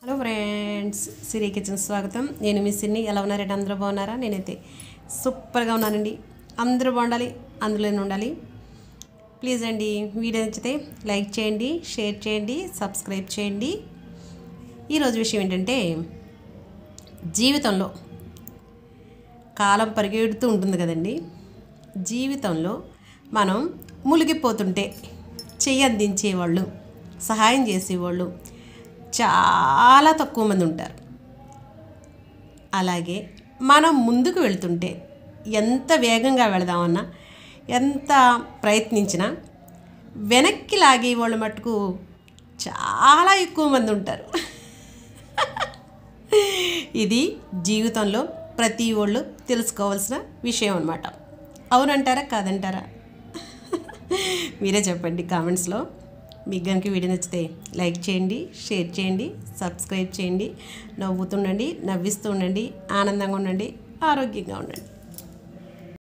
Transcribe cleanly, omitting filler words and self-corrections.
Hello friends, సిరి kitchen స్వాగతం. నేను మీ సిన్ని. ఎలా ఉన్నారండి? అందరూ బాగున్నారా? నేనైతే సూపర్గా ఉన్నానండి. అందరూ బాగుండాలి, అందులోనే ఉండాలి. ప్లీజ్ అండి, వీడియో నచ్చితే లైక్ చేయండి, షేర్ చేయండి, సబ్స్క్రైబ్ చేయండి. ఈరోజు విషయం ఏంటంటే, జీవితంలో కాలం పరిగెడుతూ ఉంటుంది కదండి. జీవితంలో మనం మునిగిపోతుంటే చెయ్యి అందించేవాళ్ళు, సహాయం చేసేవాళ్ళు చాలా తక్కువ మంది ఉంటారు. అలాగే మనం ముందుకు వెళ్తుంటే ఎంత వేగంగా వెళదామన్నా, ఎంత ప్రయత్నించినా వెనక్కి లాగే వాళ్ళు మటుకు చాలా ఎక్కువ మంది ఉంటారు. ఇది జీవితంలో ప్రతి వాళ్ళు తెలుసుకోవాల్సిన విషయం అన్నమాట. అవునంటారా, కాదంటారా? మీరే చెప్పండి కామెంట్స్లో. మీకు కనుక వీడియో నచ్చితే లైక్ చేయండి, షేర్ చేయండి, సబ్స్క్రైబ్ చేయండి. నవ్వుతుండండి, నవ్విస్తూ ఉండండి, ఆనందంగా ఉండండి, ఆరోగ్యంగా ఉండండి.